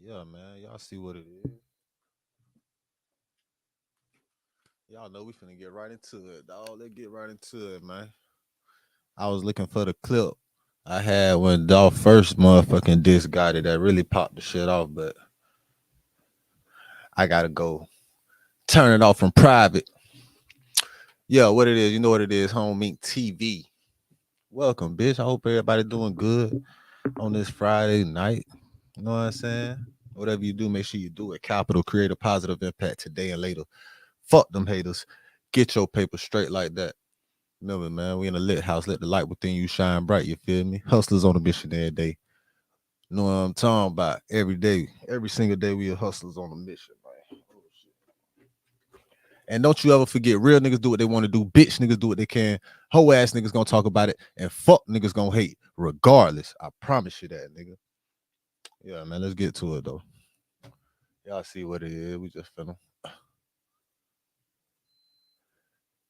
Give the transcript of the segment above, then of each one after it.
Yeah, man. Y'all see what it is. Y'all know we finna get right into it, dog. Let's get right into it, man. I was looking for the clip I had when Dolph first motherfucking disc got it that really popped the shit off, but I gotta go turn it off from private. Yeah, what it is, you know what it is, Home Inc. TV. Welcome, bitch. I hope everybody doing good on this Friday night. You know what I'm saying? Whatever you do, make sure you do it. Capital, create a positive impact today and later. Fuck them haters. Get your paper straight like that. Remember, man, we in a lit house. Let the light within you shine bright. You feel me? Hustlers on a mission every day. You know what I'm talking about? Every day, every single day, we are hustlers on a mission, man. Oh, shit. And don't you ever forget, real niggas do what they want to do. Bitch niggas do what they can. Hoe ass niggas gonna talk about it. And fuck niggas gonna hate regardless. I promise you that, nigga. Yeah, man, let's get to it, though. Y'all see what it is. We just finna.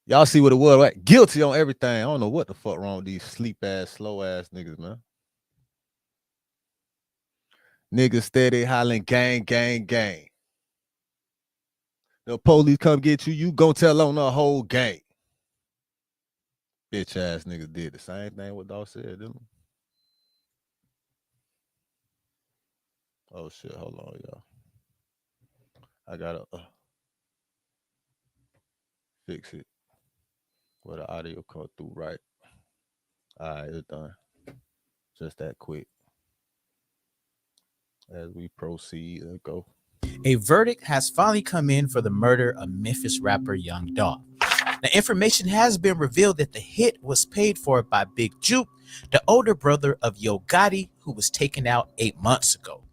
Y'all see what it was, right? Guilty on everything. I don't know what the fuck wrong with these sleep ass, slow ass niggas, man. Niggas steady hollering gang, gang, gang. The police come get you, you gon' tell on the whole gang. Bitch ass niggas did the same thing what Dolph said, didn't they? Oh shit, hold on, y'all. I gotta fix it where the audio come through right. All right, it's done. Just that quick. As we proceed, let's go. A verdict has finally come in for the murder of Memphis rapper Young Dolph. Now, information has been revealed that the hit was paid for by Big Juke, the older brother of Yo Gotti, who was taken out 8 months ago.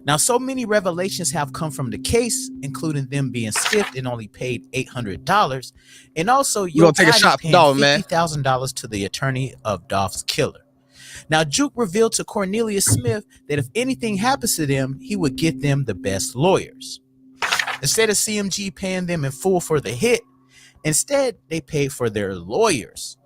Now, so many revelations have come from the case, including them being stiffed and only paid $800, and also Yo Gotti paying $50,000 to the attorney of Dolph's killer. Now, Juke revealed to Cornelius Smith that if anything happens to them, he would get them the best lawyers. Instead of CMG paying them in full for the hit, instead they paid for their lawyers.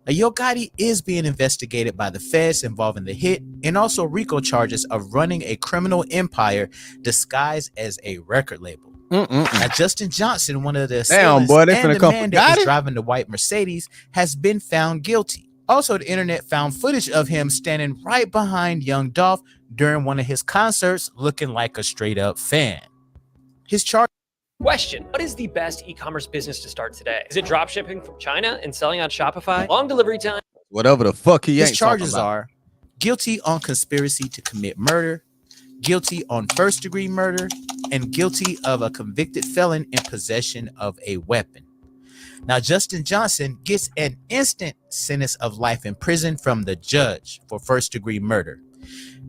Now, Yo Gotti is being investigated by the feds involving the hit and also RICO charges of running a criminal empire disguised as a record label. Now, Justin Johnson, one of the assailants and the man that was driving the white Mercedes, has been found guilty. Also, the internet found footage of him standing right behind Young Dolph during one of his concerts, looking like a straight-up fan. His charge. Question: what is the best e-commerce business to start today? Is it drop shipping from China and selling on Shopify? Long delivery time? Whatever the fuck he ain't. His charges are guilty on conspiracy to commit murder, guilty on first-degree murder, and guilty of a convicted felon in possession of a weapon. Now, Justin Johnson gets an instant sentence of life in prison from the judge for first-degree murder.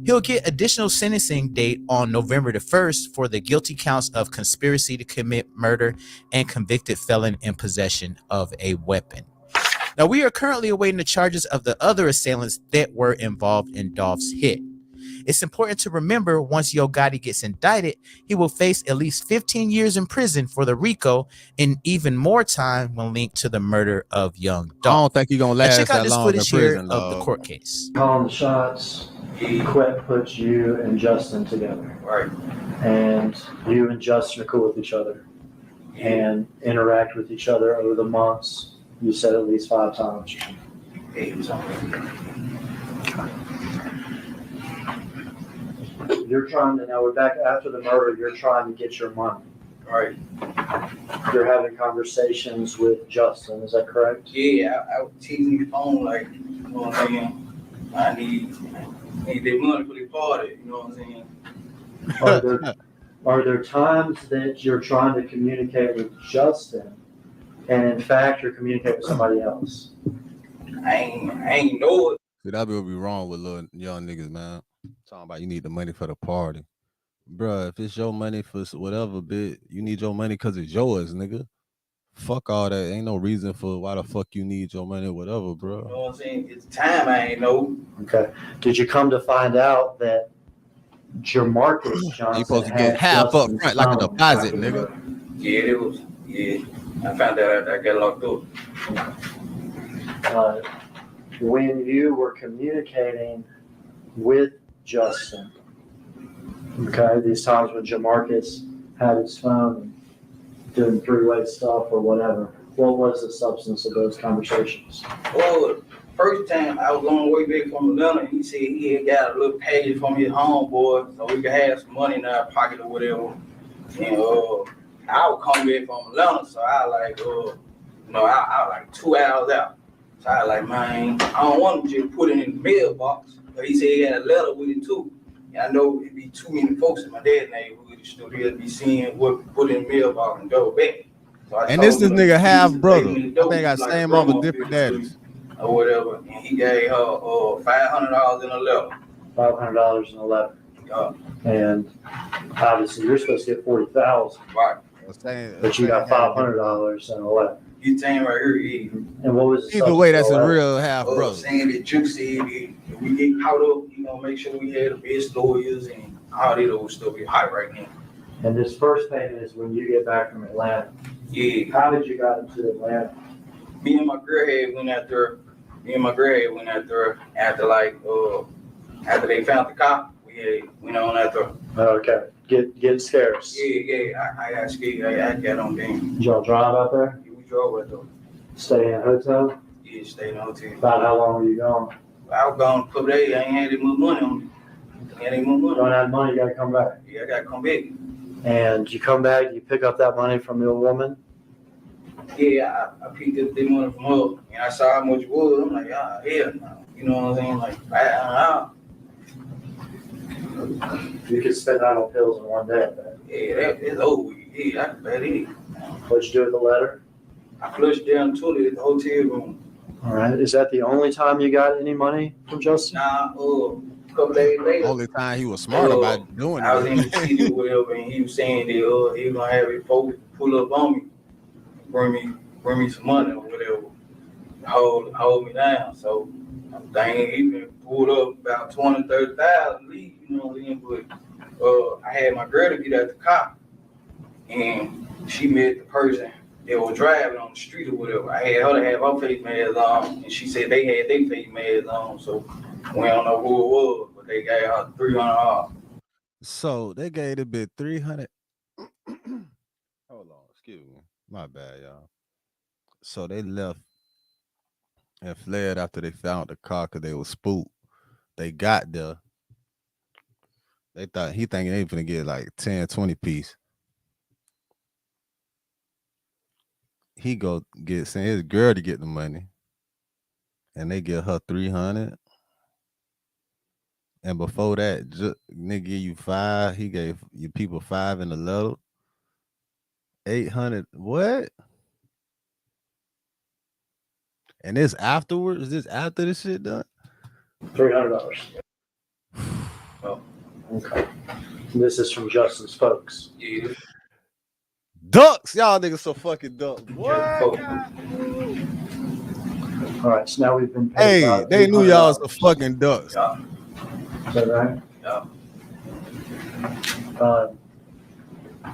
He'll get additional sentencing date on November the 1st for the guilty counts of conspiracy to commit murder and convicted felon in possession of a weapon. Now, we are currently awaiting the charges of the other assailants that were involved in Dolph's hit. It's important to remember once Yo Gotti gets indicted, he will face at least 15 years in prison for the RICO and even more time when linked to the murder of Young Dolph. I don't think he's gonna last check out that this long footage in prison, here of the court case. Calling the shots, Quet puts you and Justin together. Right. And you and Justin are cool with each other and interact with each other over the months. You said at least 5 times. You're trying to, now we're back after the murder, you're trying to get your money. Right. You're having conversations with Justin, is that correct? Yeah, I was teasing his phone like, you know what I'm saying? I need their money for the party, you know what I'm saying? Are there times that you're trying to communicate with Justin and in fact you're communicating with somebody else? I ain't know it. See, that would be wrong with little young niggas, man. Talking about you need the money for the party. Bruh, if it's your money for whatever bit, you need your money because it's yours, nigga. Fuck all that. Ain't no reason for why the fuck you need your money or whatever, bro. You know what I'm saying? It's time I ain't know. Okay. Did you come to find out that Jamarcus Johnson you supposed to get half up front like a deposit, nigga? Yeah, it was. Yeah. I found out I got locked up. When you were communicating with Justin, Okay, these times when Jamarcus had his phone and doing three-way stuff or whatever, what was the substance of those conversations? Oh, first time I was on the way back from Atlanta, he said he had got a little package from his homeboy, so we could have some money in our pocket or whatever. And I would come back from Atlanta, so I I like 2 hours out. So I like, man, I don't want to just put it in the mailbox. But he said he had a letter with it too. And I know it'd be too many folks in my dad's neighborhood still here to be seeing what put in the mailbox and go back. So And this nigga half brother. I think I like same mama, different daddies. Or whatever. And he gave her $500 in a letter. $500 in a letter. And obviously you're supposed to get $40,000. Right. But you got $500 in a letter. You saying right here, yeah. And what was either way? That's a real half brother. Saying that Juke said if we get caught up, make sure we had the best lawyers and all that old stuff be hot right now. And this first payment is when you get back from Atlanta. Yeah. How did you got into Atlanta? Me and my girl had went out there. After they found the cop, we went on out there. Okay. Get scarce. Yeah. I got scared. I got on game. Did y'all drive out there? Yeah, we drove out there. Stay in a hotel? Yeah, stayed in a hotel. About how long were you gone? I was gone a couple days. I ain't had any more money on me. Don't have money, you gotta come back. Yeah, I gotta come back. And you come back, you pick up that money from the old woman? Yeah, I picked up the money from her, and I saw how much it was. I'm like, hell no. You know what I'm saying? Like, You could spend that on pills in one day. yeah, it's over. Yeah, that's bad. What'd you do with the letter? I flushed down the toilet at the hotel room. All right. Is that the only time you got any money from Justin? Nah, a couple days later. Only time he was smart about doing I was it. in the city or whatever, and he was saying that he was gonna have his folks pull up on me, bring me some money or whatever, hold me down. So I'm thinking he been pulled up about 20,000-30,000 leave, you know what I mean? But I had my girl to get out the car, and she met the person that was driving on the street or whatever. I had her to have her face mask on, and she said they had their face masks on, so we don't know who it was, but they gave her $300. So they gave the bit 300. Hold on, excuse me. My bad, y'all. So they left and fled after they found the car because they was spooked. They got there. He thinking they finna get like 10, 20 piece. He go send his girl to get the money. And they give her 300. And before that, nigga give you 5. He gave you people 5 in the letter. 800. What? And this afterwards? Is this after this shit done? $300. Oh. Okay. This is from Justin's folks. Yeah. Ducks, y'all niggas so fucking ducks. What? All right, so now we've been paid. Hey, they knew y'all was fucking ducks. Yeah. Is that right? Yeah.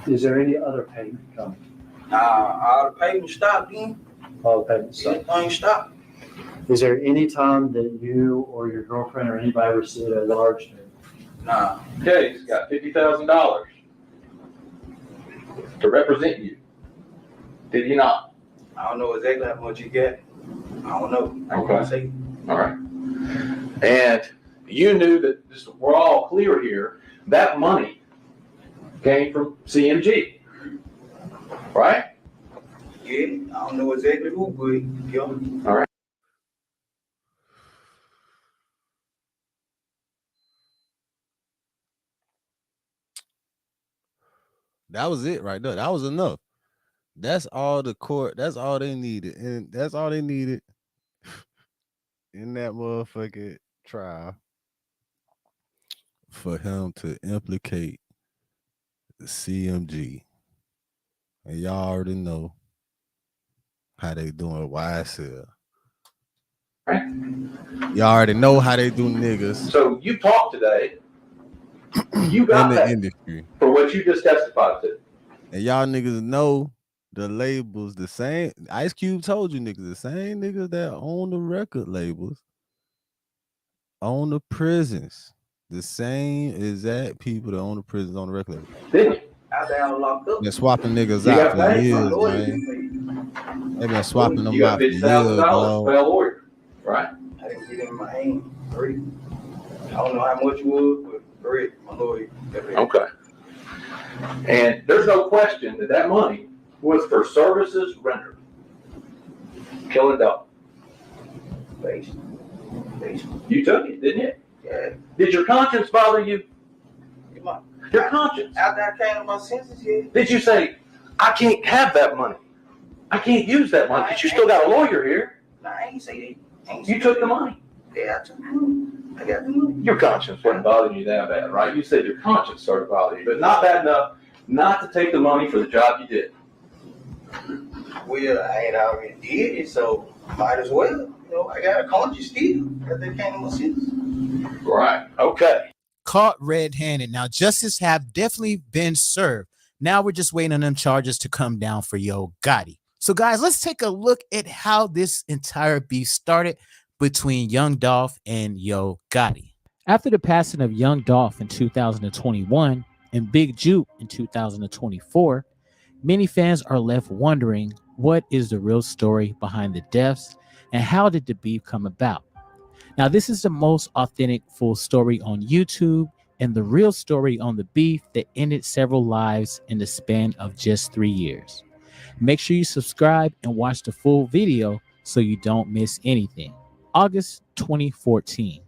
Is there any other payment coming? All the payments stopped then. All the payments stopped. Everything stopped. Is there any time that you or your girlfriend or anybody received a large payment? Nah. Okay, he's got $50,000 to represent you. Did you not? I don't know exactly how much you get. I don't know. I Okay. can't say. All right. And you knew that just we're all clear here. That money came from CMG, right? Yeah, I don't know exactly who, but yeah. All right. That was it right there. That was enough. That's all the court. That's all they needed. And that's all they needed in that motherfucking trial for him to implicate the CMG. And y'all already know how they doing YSL. Right. Y'all already know how they do niggas So you talked today. You in got the that industry. for what you just testified to. And y'all niggas know the labels, the same. Ice Cube told you niggas, the same niggas that own the record labels, own the prisons. The same exact people that own the prisons on the regular. Didn't you? Out there, I was locked up. Been swapping niggas You out got for paid? My years, lawyer man. didn't pay. They been swapping them You got out for $50,000 years, to dog. pay a lawyer, right? I didn't get in my hand. Three. I don't know how much it was, but three. My lawyer. Okay. And there's no question that that money was for services rendered. Killing Dolph. Basically. You took it, didn't you? Yeah. Did your conscience bother you? Your conscience. After I came to my senses, yeah. Did you say, I can't have that money? I can't use that money, but you still got a lawyer here. Nah, I ain't say that. You took the money. Yeah, I took the money. I got the money. Your conscience wasn't bothering you that bad, right? You said your conscience started bothering you, but not bad enough not to take the money for the job you did. Well, I ain't already did it, so might as well. You know, I got a conscience still. After I came to my senses. Right. Okay. Caught red-handed. Now, justice have definitely been served. Now we're just waiting on them charges to come down for Yo Gotti. So, guys, let's take a look at how this entire beef started between Young Dolph and Yo Gotti. After the passing of Young Dolph in 2021 and Big Juke in 2024, many fans are left wondering what is the real story behind the deaths and how did the beef come about. Now, this is the most authentic full story on YouTube and the real story on the beef that ended several lives in the span of just 3 years. Make sure you subscribe and watch the full video so you don't miss anything. August 2014.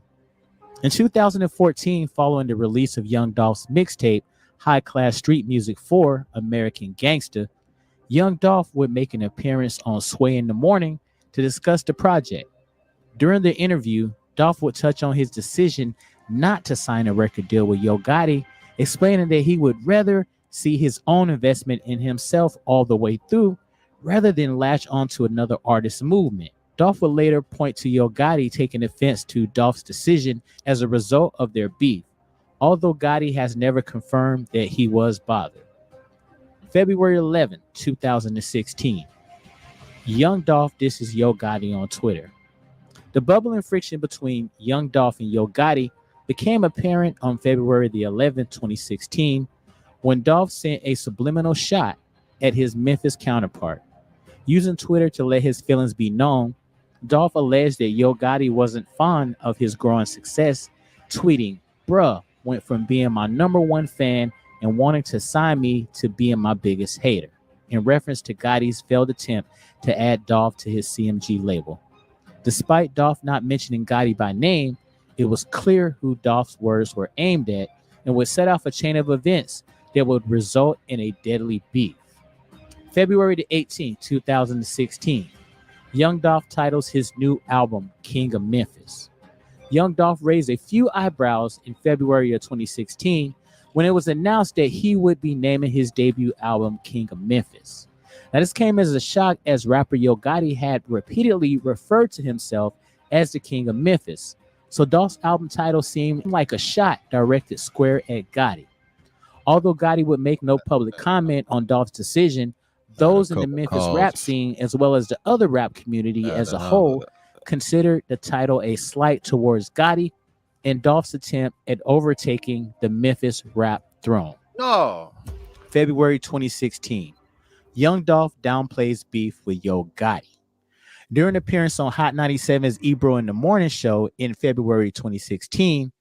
In 2014, following the release of Young Dolph's mixtape, High Class Street Music 4, American Gangsta, Young Dolph would make an appearance on Sway in the Morning to discuss the project. During the interview, Dolph would touch on his decision not to sign a record deal with Yo Gotti, explaining that he would rather see his own investment in himself all the way through rather than latch onto another artist's movement. Dolph would later point to Yo Gotti taking offense to Dolph's decision as a result of their beef, although Gotti has never confirmed that he was bothered. February 11, 2016. Young Dolph disses Yo Gotti on Twitter. The bubbling friction between Young Dolph and Yo Gotti became apparent on February the 11th, 2016, when Dolph sent a subliminal shot at his Memphis counterpart. Using Twitter to let his feelings be known, Dolph alleged that Yo Gotti wasn't fond of his growing success, tweeting, "Bruh went from being my #1 fan and wanting to sign me to being my biggest hater," in reference to Gotti's failed attempt to add Dolph to his CMG label. Despite Dolph not mentioning Gotti by name, it was clear who Dolph's words were aimed at and would set off a chain of events that would result in a deadly beef. February the 18th, 2016, Young Dolph titles his new album King of Memphis. Young Dolph raised a few eyebrows in February of 2016 when it was announced that he would be naming his debut album King of Memphis. Now, this came as a shock as rapper Yo Gotti had repeatedly referred to himself as the King of Memphis, so Dolph's album title seemed like a shot directed square at Gotti. Although Gotti would make no public comment on Dolph's decision, those in the Memphis rap scene, as well as the other rap community as a whole, considered the title a slight towards Gotti and Dolph's attempt at overtaking the Memphis rap throne. No. February 2016. Young Dolph downplays beef with Yo Gotti. During an appearance on Hot 97's Ebro in the Morning show in February 2016,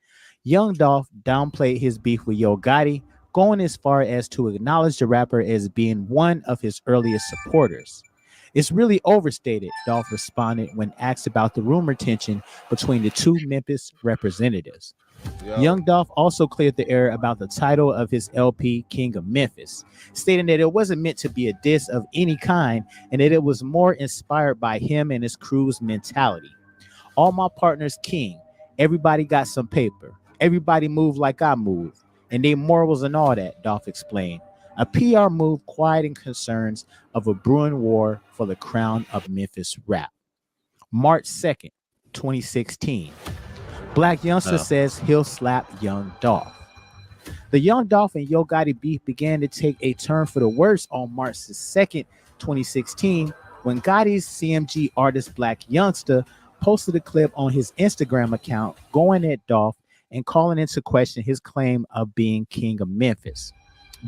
Young Dolph downplayed his beef with Yo Gotti, going as far as to acknowledge the rapper as being one of his earliest supporters. "It's really overstated," Dolph responded when asked about the rumor tension between the two Memphis representatives. Young Dolph also cleared the air about the title of his LP, King of Memphis, stating that it wasn't meant to be a diss of any kind and that it was more inspired by him and his crew's mentality. "All my partners king, everybody got some paper, everybody move like I move, and they morals and all that," Dolph explained. A PR move quieting concerns of a brewing war for the crown of Memphis rap. March 2nd, 2016. Black Youngster says he'll slap Young Dolph. The Young Dolph and Yo Gotti beef began to take a turn for the worse on March 2nd, 2016, when Gotti's CMG artist Black Youngster posted a clip on his Instagram account going at Dolph and calling into question his claim of being king of Memphis.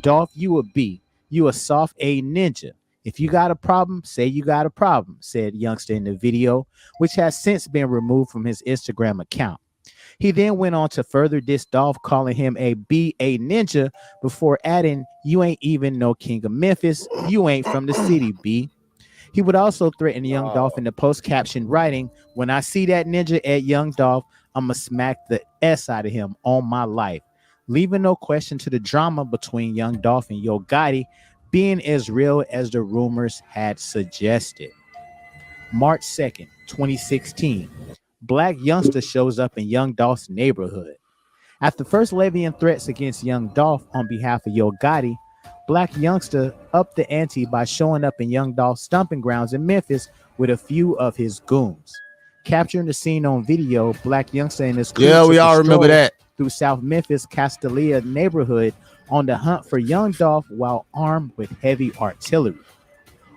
Dolph, you a B. You a soft A ninja. If you got a problem, say you got a problem, said Youngster in the video, which has since been removed from his Instagram account. He then went on to further diss Dolph, calling him a B.A. ninja before adding, "You ain't even no king of Memphis. You ain't from the city, B." He would also threaten Young Dolph in the post caption, writing, "When I see that ninja at Young Dolph, I'ma smack the S out of him on my life," leaving no question to the drama between Young Dolph and Yo Gotti being as real as the rumors had suggested. March 2nd, 2016. Black Youngster shows up in Young Dolph's neighborhood. After first levying threats against Young Dolph on behalf of Yo Gotti, Black Youngster upped the ante by showing up in Young Dolph's stomping grounds in Memphis with a few of his goons. Capturing the scene on video, Black Youngster and his crew Yeah, we took a all remember stroll that. through South Memphis Castalia neighborhood on the hunt for Young Dolph while armed with heavy artillery.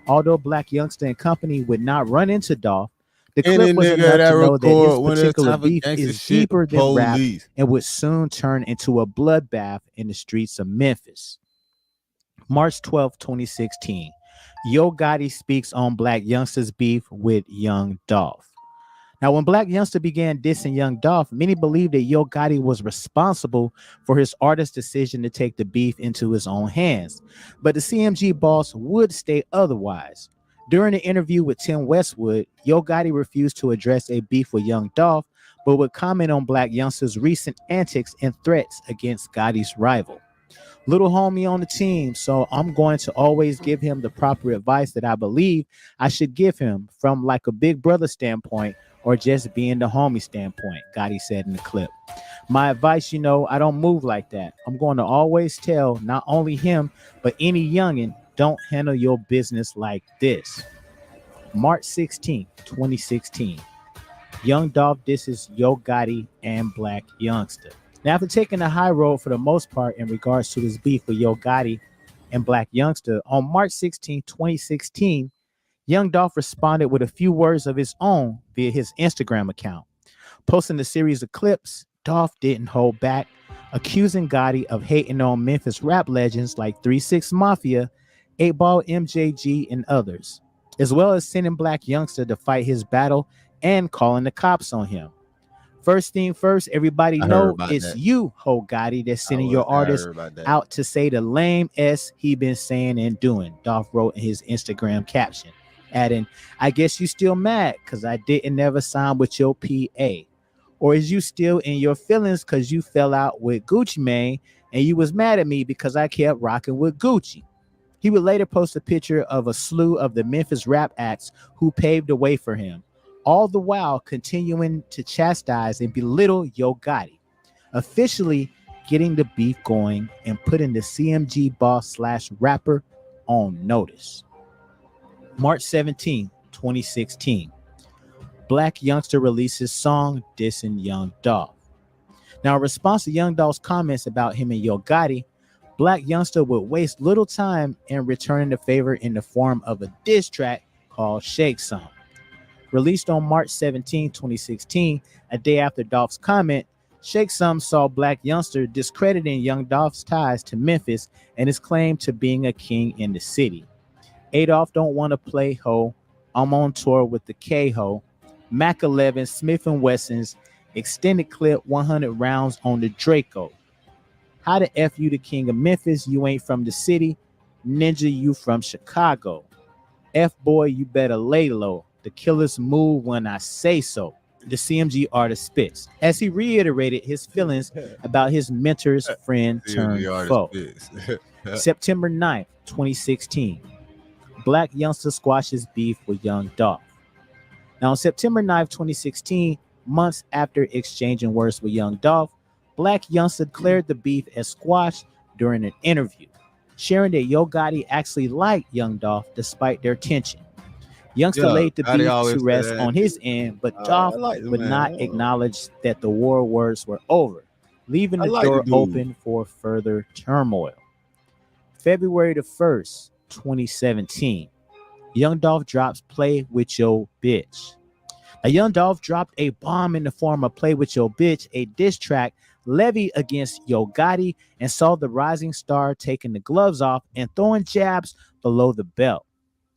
Although Black Youngster and company would not run into Dolph, the Any clip was nigga enough that to know that this record when it's particular time for beef gangster is shit, deeper than rap police. and would soon turn into a bloodbath in the streets of Memphis. March 12, 2016. Yo Gotti speaks on Black Youngster's beef with Young Dolph. Now, when Black Youngster began dissing Young Dolph, many believed that Yo Gotti was responsible for his artist's decision to take the beef into his own hands. But the CMG boss would state otherwise. During an interview with Tim Westwood, Yo Gotti refused to address a beef with Young Dolph, but would comment on Black Youngster's recent antics and threats against Gotti's rival. Little homie on the team, so I'm going to always give him the proper advice that I believe I should give him from like a big brother standpoint or just being the homie standpoint, Gotti said in the clip. My advice, I don't move like that. I'm going to always tell not only him, but any youngin', don't handle your business like this. March 16, 2016. Young Dolph disses Yo Gotti and Black Youngster. Now, after taking the high road for the most part in regards to this beef with Yo Gotti and Black Youngster, on March 16, 2016, Young Dolph responded with a few words of his own via his Instagram account. Posting a series of clips, Dolph didn't hold back, accusing Gotti of hating on Memphis rap legends like 3-6 Mafia, 8-Ball MJG, and others, as well as sending Black Youngster to fight his battle and calling the cops on him. First thing first, everybody know it's you, Ho Gotti, that's sending your artist out to say the lame S he been saying and doing, Dolph wrote in his Instagram caption, adding, "I guess you still mad because I didn't never sign with your PA. Or is you still in your feelings because you fell out with Gucci Mane and you was mad at me because I kept rocking with Gucci?" He would later post a picture of a slew of the Memphis rap acts who paved the way for him, all the while continuing to chastise and belittle Yo Gotti, officially getting the beef going and putting the CMG boss / rapper on notice. March 17, 2016. Black Youngster releases song dissing Young Dolph. Now, in response to Young Dolph's comments about him and Yo Gotti, Black Youngster would waste little time in returning the favor in the form of a diss track called Shake Some. Released on March 17, 2016, a day after Dolph's comment, Shake Some saw Black Youngster discrediting Young Dolph's ties to Memphis and his claim to being a king in the city. Adolph don't want to play ho, I'm on tour with the K-Ho, Mac 11, Smith & Wesson's, extended clip 100 rounds on the Draco. How the F you the king of Memphis, you ain't from the city, ninja you from Chicago. F boy, you better lay low. The killers move when I say so, the CMG artist spits, as he reiterated his feelings about his mentor's friend turned foe. September 9th, 2016. Black Youngster squashes beef with Young Dolph. Now, on September 9th, 2016, months after exchanging words with Young Dolph, Black Youngster declared the beef as squashed during an interview, sharing that Yo Gotti actually liked Young Dolph despite their tension. Youngster laid the beef to rest on his end, but Dolph would not acknowledge that the war words were over, leaving the door open for further turmoil. February the 1st, 2017. Young Dolph drops Play With Yo Bitch. Now, Young Dolph dropped a bomb in the form of Play With Yo Bitch, a diss track levied against Yo Gotti and saw the rising star taking the gloves off and throwing jabs below the belt.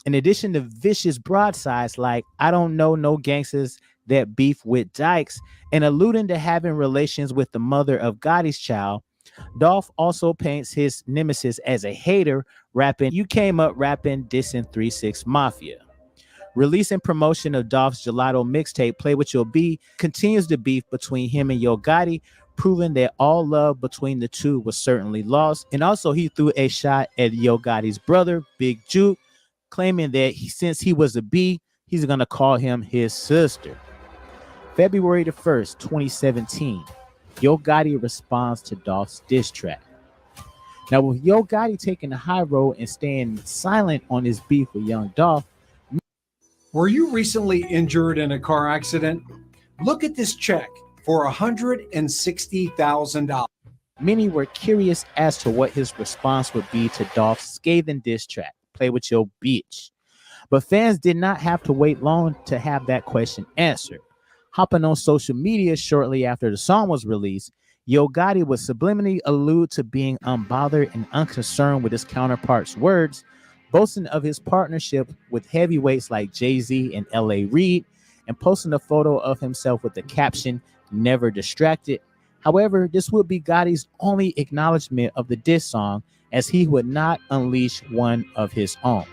In addition to vicious broadsides like "I don't know no gangsters that beef with Dykes" and alluding to having relations with the mother of Gotti's child, Dolph also paints his nemesis as a hater, rapping "You came up rapping dissing 3-6 Mafia." Release and promotion of Dolph's Gelato mixtape "Play With Your B" continues the beef between him and Yo Gotti, proving that all love between the two was certainly lost. And also he threw a shot at Yo Gotti's brother, Big Juke, claiming that since he was a B, he's going to call him his sister. February the 1st, 2017, Yo Gotti responds to Dolph's diss track. Now, with Yo Gotti taking the high road and staying silent on his beef with Young Dolph, were you recently injured in a car accident? Look at this check for $160,000. many were curious as to what his response would be to Dolph's scathing diss track, "Play With Your Bitch." But fans did not have to wait long to have that question answered. Hopping on social media shortly after the song was released, Yo Gotti would subliminally allude to being unbothered and unconcerned with his counterpart's words, boasting of his partnership with heavyweights like Jay-Z and L.A. Reid, and posting a photo of himself with the caption, "Never distracted." However, this would be Gotti's only acknowledgement of the diss song, as he would not unleash one of his own.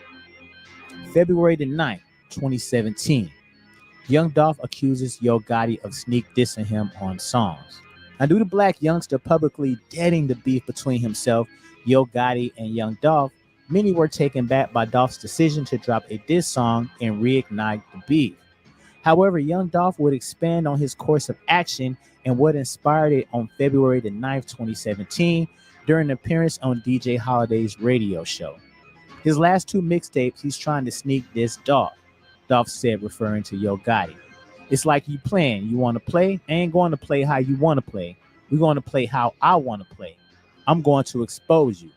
February the 9th, 2017, Young Dolph accuses Yo Gotti of sneak dissing him on songs. Now, due to Black Youngster publicly deading the beef between himself, Yo Gotti, and Young Dolph, many were taken back by Dolph's decision to drop a diss song and reignite the beef. However, Young Dolph would expand on his course of action and what inspired it on February the 9th, 2017, during an appearance on DJ Holiday's radio show. His last two mixtapes, he's trying to sneak diss Dolph, Dolph said, referring to Yo Gotti. "It's like you playing. You want to play? I ain't going to play how you want to play. We're going to play how I want to play. I'm going to expose you."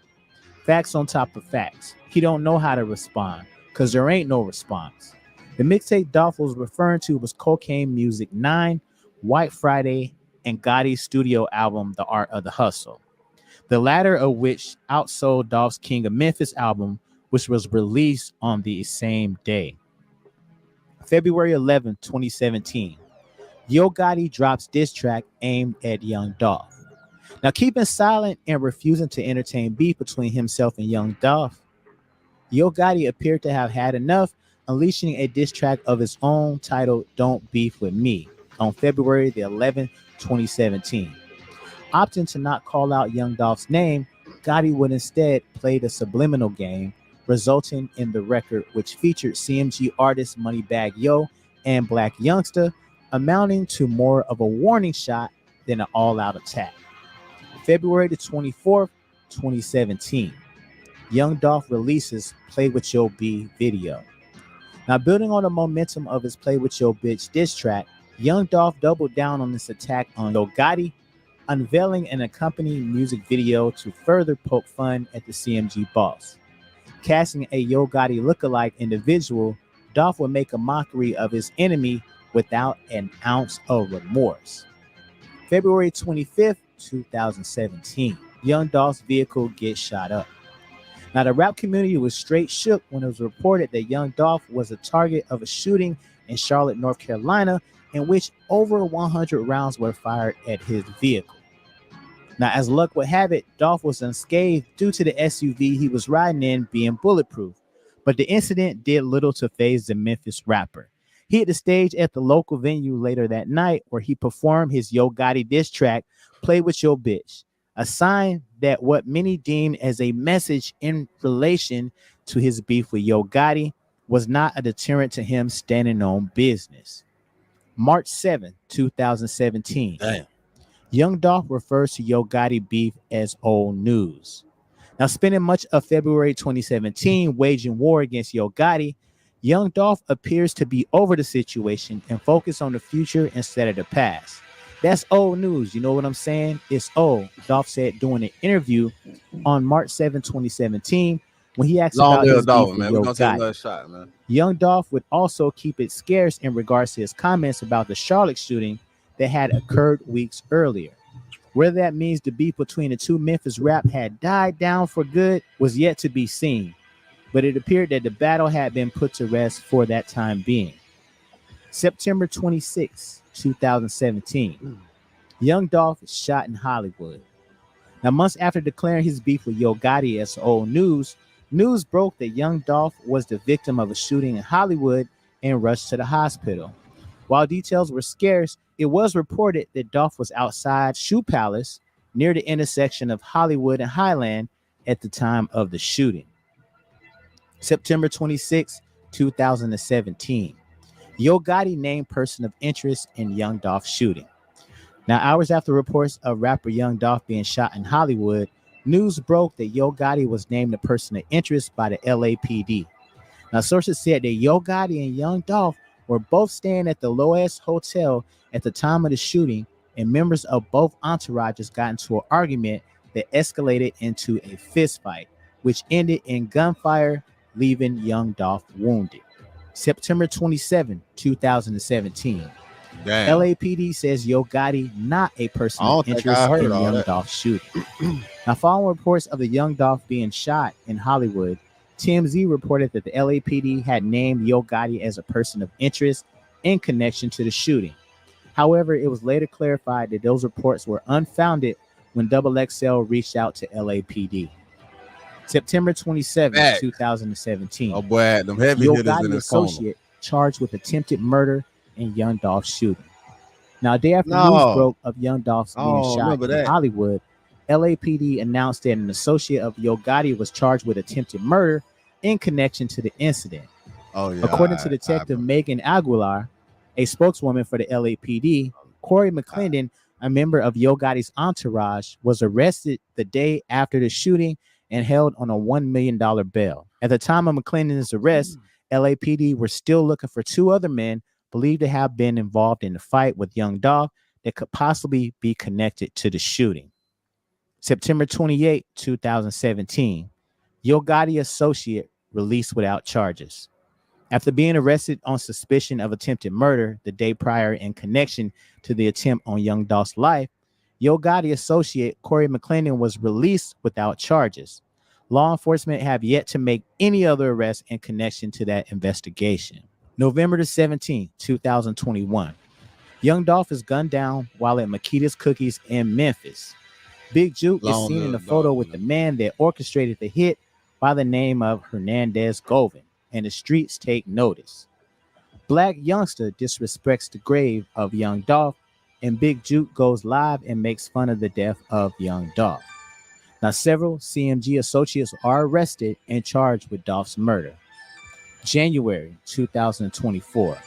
Facts on top of facts. He don't know how to respond because there ain't no response. The mixtape Dolph was referring to was Cocaine Music 9, White Friday, and Gotti's studio album, The Art of the Hustle. The latter of which outsold Dolph's King of Memphis album, which was released on the same day. February 11, 2017, Yo Gotti drops diss track aimed at Young Dolph. Now, keeping silent and refusing to entertain beef between himself and Young Dolph, Yo Gotti appeared to have had enough, unleashing a diss track of his own titled "Don't Beef With Me" on February the 11th, 2017. Opting to not call out Young Dolph's name, Gotti would instead play the subliminal game, resulting in the record, which featured CMG artists Moneybagg Yo and Black Youngster, amounting to more of a warning shot than an all-out attack. February the 24th, 2017, Young Dolph releases "Play With Your B" video. Now, building on the momentum of his "Play With Your Bitch" diss track, Young Dolph doubled down on this attack on Yo Gotti, unveiling an accompanying music video to further poke fun at the CMG boss. Casting a Yo Gotti lookalike individual, Dolph would make a mockery of his enemy without an ounce of remorse. February 25th, 2017, Young Dolph's vehicle gets shot up. Now, the rap community was straight shook when it was reported that Young Dolph was the target of a shooting in Charlotte, North Carolina, in which over 100 rounds were fired at his vehicle. Now, as luck would have it, Dolph was unscathed due to the SUV he was riding in being bulletproof, but the incident did little to faze the Memphis rapper. He hit the stage at the local venue later that night, where he performed his Yo Gotti diss track, "Play With Your Bitch," a sign that what many deemed as a message in relation to his beef with Yo Gotti was not a deterrent to him standing on business. March 7, 2017. Damn. Young Dolph refers to Yo Gotti beef as old news. Now, spending much of February 2017 waging war against Yo Gotti, Young Dolph appears to be over the situation and focus on the future instead of the past. That's old news, you know what I'm saying? It's old, Dolph said during an interview on March 7, 2017, when he asked Long about his live Dolph, beef with man. We're Yo gonna take Gotti. another shot, man. Young Dolph would also keep it scarce in regards to his comments about the Charlotte shooting that had occurred weeks earlier. Whether that means the beef between the two Memphis rap had died down for good was yet to be seen, but it appeared that the battle had been put to rest for that time being. September 26, 2017. Young Dolph is shot in Hollywood. Now, months after declaring his beef with Yo Gotti as old news, news broke that Young Dolph was the victim of a shooting in Hollywood and rushed to the hospital. While details were scarce, it was reported that Dolph was outside Shoe Palace near the intersection of Hollywood and Highland at the time of the shooting. September 26, 2017. Yo Gotti named person of interest in Young Dolph shooting. Now, hours after reports of rapper Young Dolph being shot in Hollywood, news broke that Yo Gotti was named a person of interest by the LAPD. Now, sources said that Yo Gotti and Young Dolph were both staying at the Loas Hotel at the time of the shooting, and members of both entourages got into an argument that escalated into a fist fight, which ended in gunfire, leaving Young Dolph wounded. September 27, 2017. Damn. LAPD says Yo Gotti not a person I of don't think interest I heard in all Young that. Dolph shooting. Now, following reports of the Young Dolph being shot in Hollywood, TMZ reported that the LAPD had named Yo Gotti as a person of interest in connection to the shooting. However, it was later clarified that those reports were unfounded when XXL reached out to LAPD. September 27, Facts. 2017. Oh boy, them heavy Yo hitters in Gotti the corner. associate charged with attempted murder in Young Dolph shooting. Now, a day after No. news broke of Young Dolph's being Oh, shot remember in that. Hollywood, LAPD announced that an associate of Yo Gotti was charged with attempted murder in connection to the incident. Oh yeah. According to Detective Megan Aguilar, a spokeswoman for the LAPD, Corey McClendon, a member of Yo Gotti's entourage, was arrested the day after the shooting and held on a $1 million bail. At the time of McClendon's arrest, LAPD were still looking for two other men believed to have been involved in the fight with Young Dolph that could possibly be connected to the shooting. September 28, 2017. Yo Gotti associate released without charges. After being arrested on suspicion of attempted murder the day prior in connection to the attempt on Young Dolph's life, Yo Gotti associate Corey McClendon was released without charges. Law enforcement have yet to make any other arrests in connection to that investigation. November the 17th, 2021. Young Dolph is gunned down while at Makita's Cookies in Memphis. Big Juke is seen in the photo with the man that orchestrated the hit by the name of Hernandez Govan, and the streets take notice. Black youngster disrespects the grave of Young Dolph, and Big Juke goes live and makes fun of the death of Young Dolph. Now, several CMG associates are arrested and charged with Dolph's murder. January 2024.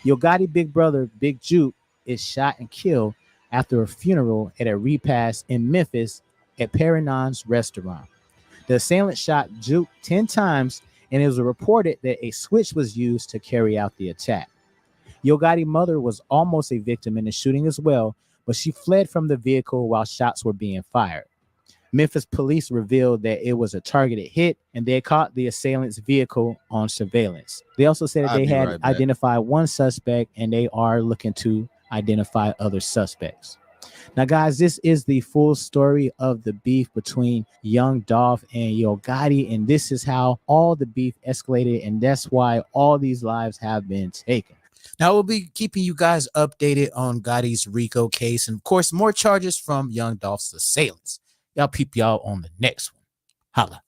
Yo Gotti big brother Big Juke is shot and killed after a funeral at a repast in Memphis at R.N.R's restaurant. The assailant shot Juke 10 times, and it was reported that a switch was used to carry out the attack. Yo Gotti's mother was almost a victim in the shooting as well, but she fled from the vehicle while shots were being fired. Memphis police revealed that it was a targeted hit, and they caught the assailant's vehicle on surveillance. They also said that they had identified one suspect, and they are looking to identify other suspects. Now, guys, this is the full story of the beef between Young Dolph and Yo Gotti, and this is how all the beef escalated, and that's why all these lives have been taken. Now, we'll be keeping you guys updated on Gotti's RICO case, and of course, more charges from Young Dolph's assailants. Y'all peep y'all on the next one. Holla.